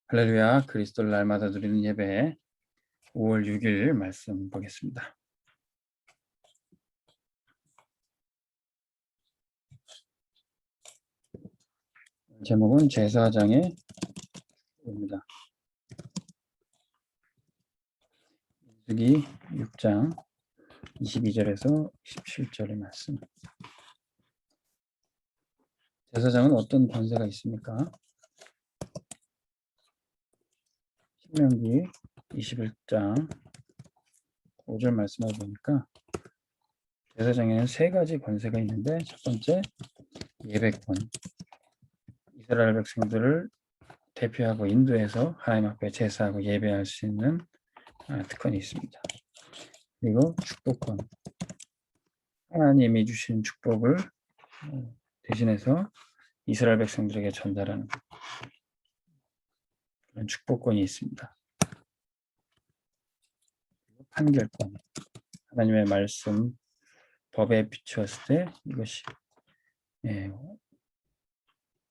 할렐루야, 그리스도를 날마다 드리는 예배 5월 6일 말씀 보겠습니다. 제목은 제사장의 축복입니다. 민수기 6장 22절에서 27절의 말씀. 제사장은 어떤 권세가 있습니까? 신명기 21장 5절 말씀을 보니까 제사장에는 세 가지 권세가 있는데, 첫 번째 예배권, 이스라엘 백성들을 대표하고 인도해서 하나님 앞에 제사하고 예배할 수 있는 특권이 있습니다. 그리고 축복권, 하나님이 주신 축복을 대신해서 이스라엘 백성들에게 전달하는 그런 축복권이 있습니다. 판결권, 하나님의 말씀, 법에 비추었을 때 이것이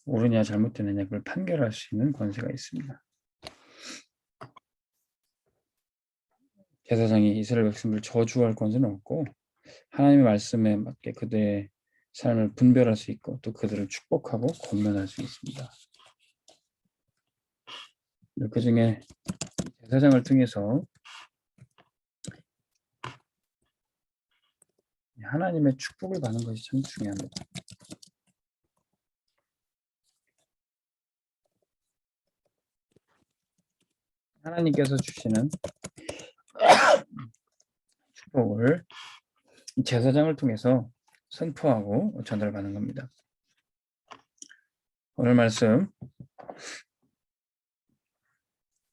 옳으냐 잘못되느냐 그걸 판결할 수 있는 권세가 있습니다. 제사장이 이스라엘 백성을 저주할 권세는 없고, 하나님의 말씀에 맞게 그들의 삶을 분별할 수 있고, 또 그들을 축복하고 권면할 수 있습니다. 그 중에 제사장을 통해서 하나님의 축복을 받는 것이 참 중요합니다. 하나님께서 주시는 축복을 제사장을 통해서 선포하고 전달받는 겁니다. 오늘 말씀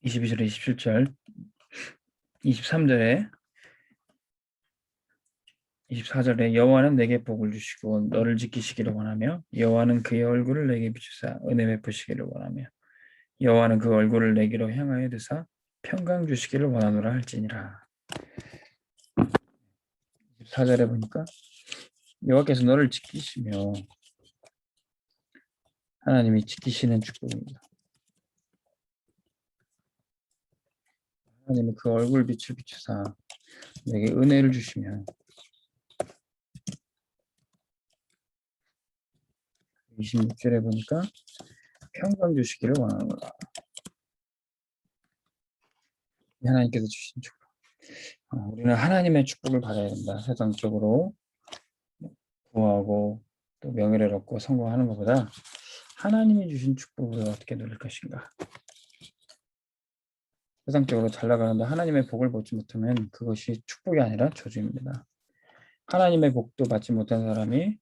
22절에 27절, 23절에 24절에 여호와는 내게 복을 주시고 너를 지키시기를 원하며 여호와는 그의 얼굴을 내게 비추사 은혜 베푸시기를 원하며 여호와는 그 얼굴을 내게로 향하여 드사 평강 주시기를 원하노라 할지니라. 24절에 보니까 여호와께서 너를 지키시며, 하나님이 지키시는 축복입니다. 하나님이 그 얼굴 빛을 비추사 내게 은혜를 주시면, 26절에 보니까 평강 주시기를 원하노라. 하나님께서 주신 축복. 우리는 하나님의 축복을 받아야 된다. 세상적으로 구하고 또 명예를 얻고 성공하는 것보다 하나님이 주신 축복을 어떻게 누릴 것인가. 세상적으로 잘 나가는데 하나님의 복을 받지 못하면 그것이 축복이 아니라 저주입니다. 하나님의 복도 받지 못한 사람이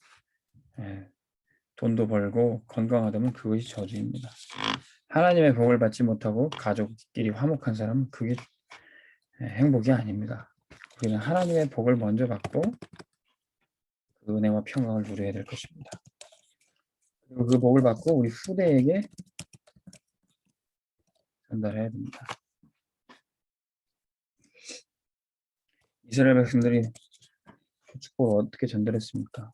돈도 벌고 건강하다면 그것이 저주입니다. 하나님의 복을 받지 못하고 가족끼리 화목한 사람은 그게 행복이 아닙니다. 우리는 하나님의 복을 먼저 받고 그 은혜와 평강을 누려야 될 것입니다. 그리고 그 복을 받고 우리 후대에게 전달해야 됩니다. 이스라엘 백성들이 그 축복을 어떻게 전달했습니까?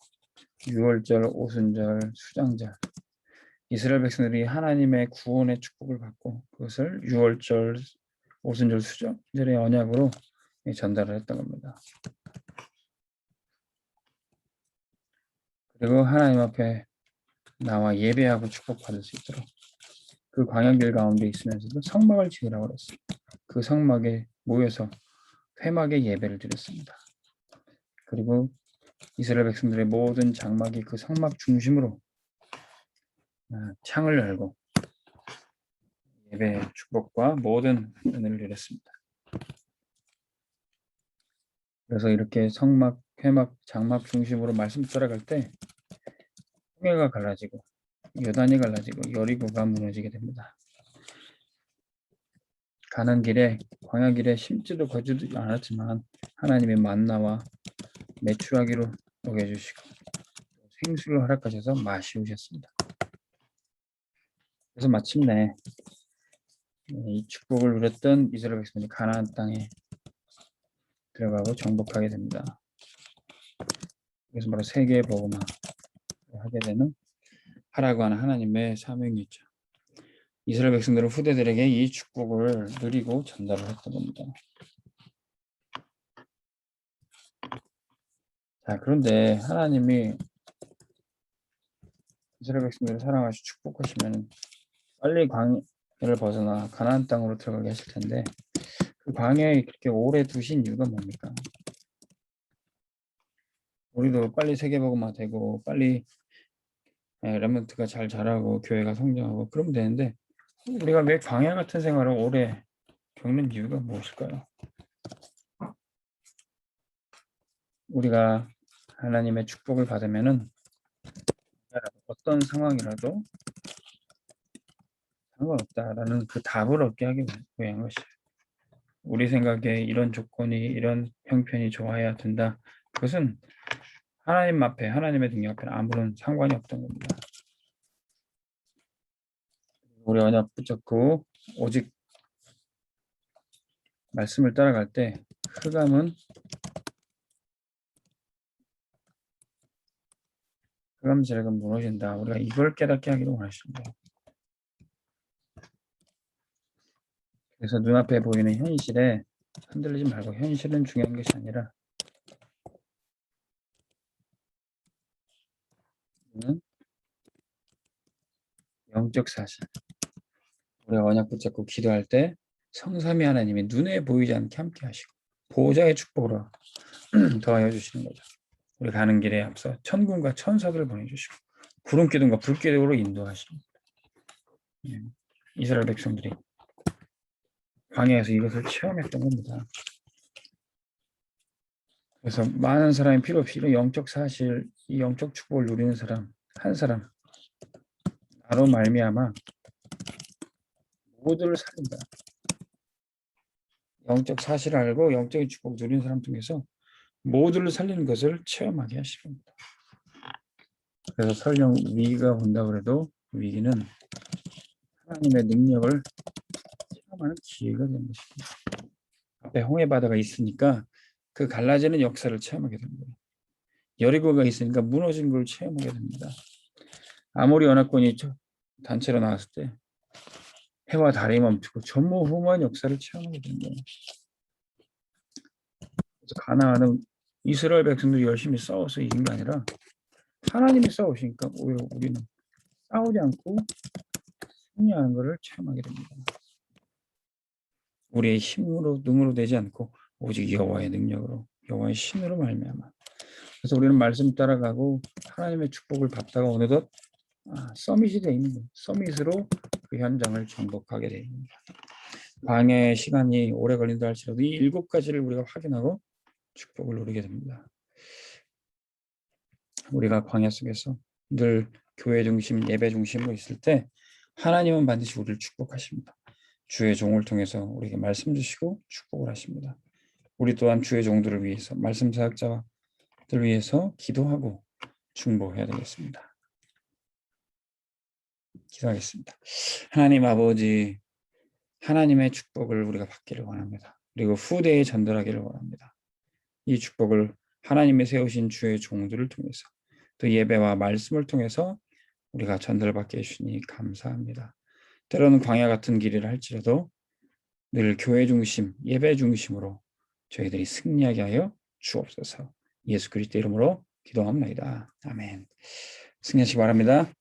유월절, 오순절, 수장절. 이스라엘 백성들이 하나님의 구원의 축복을 받고 그것을 유월절, 오순절, 수장절의 언약으로 전달을 했던 겁니다. 그리고 하나님 앞에 나와 예배하고 축복받을 수 있도록 그 광야길 가운데 있으면서도 성막을 지으라고 그랬습니다. 그 성막에 모여서 회막의 예배를 드렸습니다. 그리고 이스라엘 백성들의 모든 장막이 그 성막 중심으로 창을 열고 예배 축복과 모든 은혜를 드렸습니다. 그래서 이렇게 성막, 회막, 장막 중심으로 말씀 따라갈 때 홍해가 갈라지고 요단이 갈라지고 여리고가 무너지게 됩니다. 가는 길에 광야길에 심지도 거지도 않았지만 하나님의 만나와 메추라기로 먹여주시고 생수를 허락하셔서 마시우셨습니다. 그래서 마침내 이 축복을 누렸던 이스라엘 백성이 가나안 땅에 들어가고 정복하게 됩니다. 그래서 바로 세계의 복음화 하게 되는 하라고 하는 하나님의 사명이 있죠. 이스라엘 백성들은 후대들에게 이 축복을 누리고 전달을 했던 겁니다. 자, 그런데 하나님이 이스라엘 백성들을 사랑하시고 축복하시면 빨리 광야를 벗어나 가나안 땅으로 들어가게 하실 텐데 그 광야에 그렇게 오래 두신 이유가 뭡니까? 우리도 빨리 세계복음화 되고 빨리 렘넌트가 잘 자라고 교회가 성장하고 그러면 되는데 우리가 왜 광야 같은 생활을 오래 겪는 이유가 무엇일까요? 우리가 하나님의 축복을 받으면은 어떤 상황이라도 상관없다라는 그 답을 얻게 하기 위한 것이에요. 우리 생각에 이런 조건이 이런 형편이 좋아야 된다. 그것은 하나님 앞에 하나님의 능력 앞에는 아무런 상관이 없던 겁니다. 우리 언약 붙잡고 오직 말씀을 따라갈 때 흑암은 흑암 세력은 무너진다. 우리가 이걸 깨닫게 하기를 원하십니다. 그래서 눈앞에 보이는 현실에 흔들리지 말고 현실은 중요한 것이 아니라 영적 사실. 우리가 언약 붙잡고 기도할 때 성삼위 하나님이 눈에 보이지 않게 함께 하시고 보호자의 축복으로 더하여 주시는 거죠. 우리 가는 길에 앞서 천군과 천사들을 보내주시고 구름 기둥과 불 기둥으로 인도하십니다. 이스라엘 백성들이 광야에서 이것을 체험했던 겁니다. 그래서 많은 사람이 필요 없이 이런 영적 사실, 이 영적 축복을 누리는 사람 한 사람 나로 말미암아 모두를 살린다. 영적 사실을 알고 영적인 축복 누리는 사람 중에서 모두를 살리는 것을 체험하게 하십니다. 그래서 설령 위기가 온다고 해도 위기는 하나님의 능력을 체험하는 기회가 되는 것입니다. 앞에 홍해 바다가 있으니까 그 갈라지는 역사를 체험하게 됩니다. 여리고가 있으니까 무너진 걸 체험하게 됩니다. 아모리 연합군이 단체로 나왔을 때 해와 달이 멈추고 전무후무한 역사를 체험하게 됩니다. 그래서 가나안은 이스라엘 백성들이 열심히 싸워서 이긴 게 아니라 하나님이 싸우시니까 오히려 우리는 싸우지 않고 승리하는 것을 체험하게 됩니다. 우리의 힘으로 능으로 되지 않고 오직 여호와의 능력으로 여호와의 신으로 말미암아. 그래서 우리는 말씀 따라가고 하나님의 축복을 받다가 어느덧 서밋이 되어 있는 거예요. 서밋으로 그 현장을 정복하게 되어 있습니다. 광야의 시간이 오래 걸린다 할지라도 이 7가지를 우리가 확인하고 축복을 누리게 됩니다. 우리가 광야 속에서 늘 교회 중심, 예배 중심으로 있을 때 하나님은 반드시 우리를 축복하십니다. 주의 종을 통해서 우리에게 말씀 주시고 축복을 하십니다. 우리 또한 주의 종들을 위해서 말씀 사역자들 위해서 기도하고 중보해야 되겠습니다. 기도하겠습니다. 하나님 아버지, 하나님의 축복을 우리가 받기를 원합니다. 그리고 후대에 전달하기를 원합니다. 이 축복을 하나님이 세우신 주의 종들을 통해서 또 예배와 말씀을 통해서 우리가 전달받게 해주시니 감사합니다. 때로는 광야 같은 길이라 할지라도 늘 교회 중심, 예배 중심으로 저희들이 승리하게 하여 주옵소서. 예수 그리스도 이름으로 기도합니다. 아멘. 승리하시기 바랍니다.